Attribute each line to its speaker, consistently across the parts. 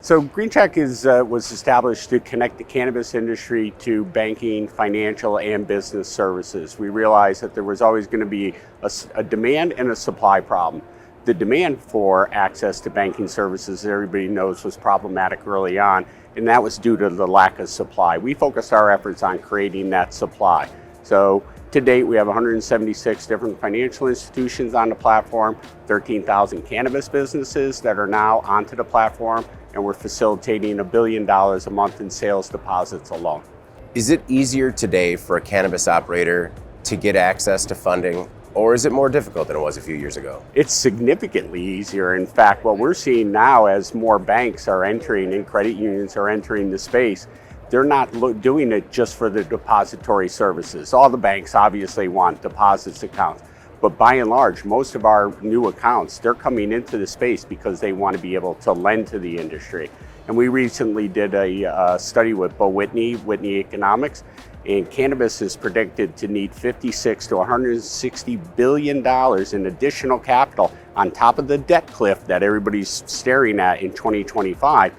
Speaker 1: So GreenCheck was established to connect the cannabis industry to banking, financial, and business services. We realized that there was always going to be a demand and a supply problem. The demand for access to banking services, everybody knows, was problematic early on, and that was due to the lack of supply. We focused our efforts on creating that supply. So to date, we have 176 different financial institutions on the platform, 13,000 cannabis businesses that are now onto the platform, and we're facilitating $1 billion a month in sales deposits alone.
Speaker 2: Is it easier today for a cannabis operator to get access to funding, or is it more difficult than it was a few years ago?
Speaker 1: It's significantly easier. In fact, what we're seeing now as more banks are entering and credit unions are entering the space, they're not doing it just for the depository services. All the banks obviously want deposits accounts, but by and large, most of our new accounts, they're coming into the space because they want to be able to lend to the industry. And we recently did a study with Beau Whitney, Whitney Economics, and cannabis is predicted to need $56 to $160 billion in additional capital on top of the debt cliff that everybody's staring at in 2025,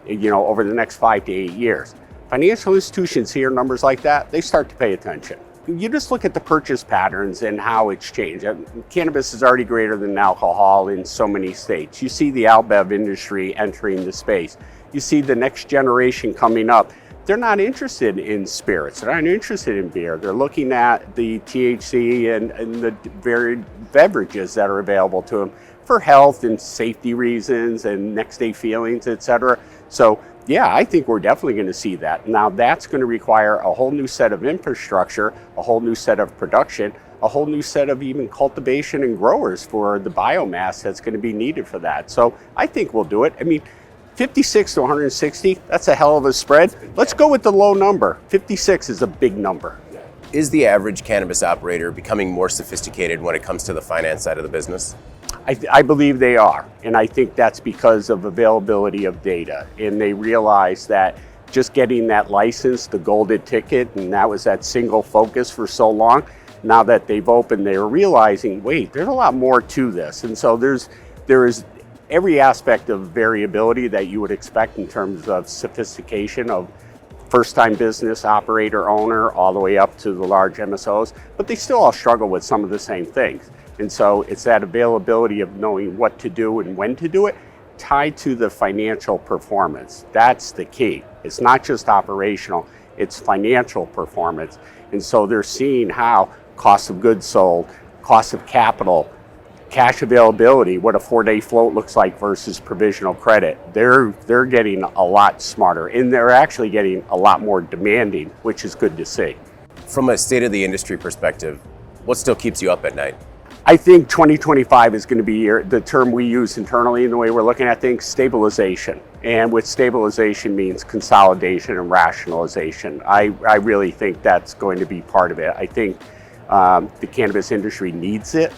Speaker 1: over the next 5 to 8 years. Financial institutions hear numbers like that, they start to pay attention. You just look at the purchase patterns and how it's changed. Cannabis is already greater than alcohol in so many states. You see the AlBev industry entering the space. You see the next generation coming up. They're not interested in spirits. They're not interested in beer. They're looking at the THC and the varied beverages that are available to them for health and safety reasons and next day feelings, etc. So yeah, I think we're definitely going to see that. Now that's going to require a whole new set of infrastructure, a whole new set of production, a whole new set of even cultivation and growers for the biomass that's going to be needed for that. So I think we'll do it. I mean, 56 to 160, that's a hell of a spread. Let's go with the low number. 56 is a big number.
Speaker 2: Is the average cannabis operator becoming more sophisticated when it comes to the finance side of the business?
Speaker 1: I believe they are, and I think that's because of availability of data. And they realize that just getting that license, the golden ticket, and that was that single focus for so long. Now that they've opened, they're realizing, wait, there's a lot more to this. And so there is every aspect of variability that you would expect in terms of sophistication of first-time business operator, owner, all the way up to the large MSOs, but they still all struggle with some of the same things. And so it's that availability of knowing what to do and when to do it, tied to the financial performance. That's the key. It's not just operational, it's financial performance. And so they're seeing how cost of goods sold, cost of capital, cash availability, what a 4-day float looks like versus provisional credit. They're getting a lot smarter, and they're actually getting a lot more demanding, which is good to see.
Speaker 2: From a state of the industry perspective, what still keeps you up at night?
Speaker 1: I think 2025 is going to be the term we use internally in the way we're looking at things, stabilization. And with stabilization means consolidation and rationalization. I really think that's going to be part of it. I think the cannabis industry needs it.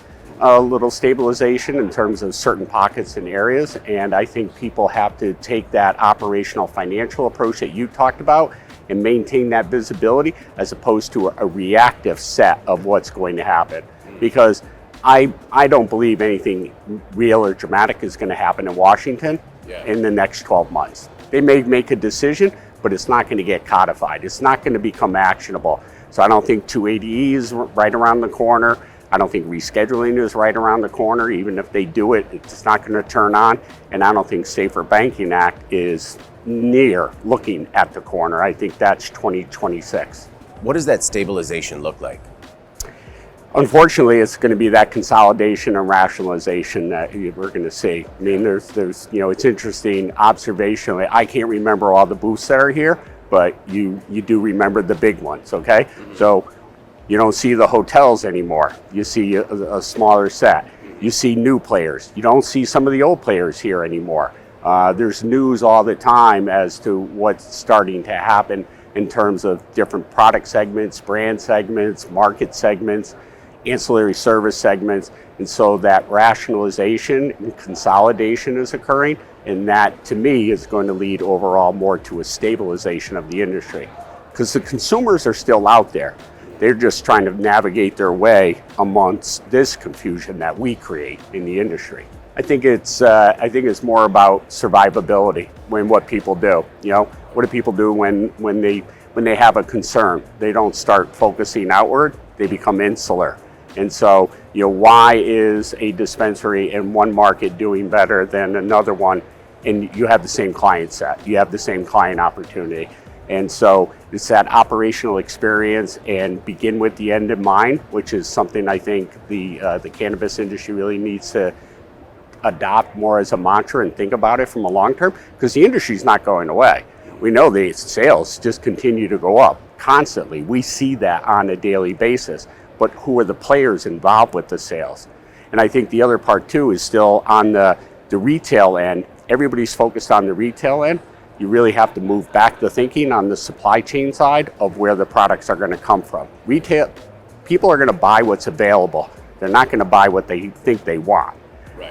Speaker 1: A little stabilization in terms of certain pockets and areas, and I think people have to take that operational financial approach that you talked about and maintain that visibility as opposed to a reactive set of what's going to happen. Because I don't believe anything real or dramatic is going to happen in Washington in the next 12 months. They may make a decision, but it's not going to get codified. It's not going to become actionable. So I don't think 280E is right around the corner. I don't think rescheduling is right around the corner. Even if they do it, it's not going to turn on. And I don't think Safer Banking Act is near looking at the corner. I think that's 2026.
Speaker 2: What does that stabilization look like?
Speaker 1: Unfortunately, it's going to be that consolidation and rationalization that we're going to see. I mean, there's it's interesting observationally. I can't remember all the booths that are here, but you do remember the big ones, okay? Mm-hmm. So you don't see the hotels anymore. You see a smaller set. You see new players. You don't see some of the old players here anymore. There's news all the time as to what's starting to happen in terms of different product segments, brand segments, market segments, ancillary service segments. And so that rationalization and consolidation is occurring. And that, to me, is going to lead overall more to a stabilization of the industry. Because the consumers are still out there. They're just trying to navigate their way amongst this confusion that we create in the industry. I think it's more about survivability when what people do. You know, what do people do when they have a concern? They don't start focusing outward. They become insular. And so, you know, why is a dispensary in one market doing better than another one? And you have the same client set. You have the same client opportunity. And so it's that operational experience and begin with the end in mind, which is something I think the cannabis industry really needs to adopt more as a mantra and think about it from a long term, because the industry is not going away. We know the sales just continue to go up constantly. We see that on a daily basis, but who are the players involved with the sales? And I think the other part too is still on the retail end. Everybody's focused on the retail end. You really have to move back the thinking on the supply chain side of where the products are going to come from. Retail, people are going to buy what's available. They're not going to buy what they think they want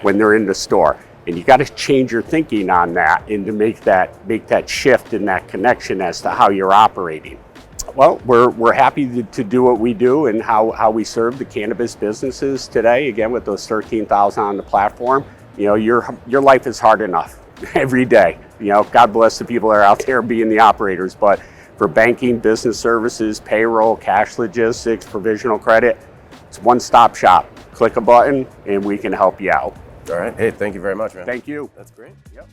Speaker 1: when they're in the store. And you got to change your thinking on that and to make that shift and that connection as to how you're operating. Well, we're happy to do what we do and how we serve the cannabis businesses today. Again, with those 13,000 on the platform, you know, your life is hard enough every day. You know, God bless the people that are out there being the operators, but for banking, business services, payroll, cash logistics, provisional credit, it's one-stop shop. Click a button and we can help you out.
Speaker 2: All right. Hey, thank you very much, man.
Speaker 1: Thank you.
Speaker 2: That's great.
Speaker 1: Yep.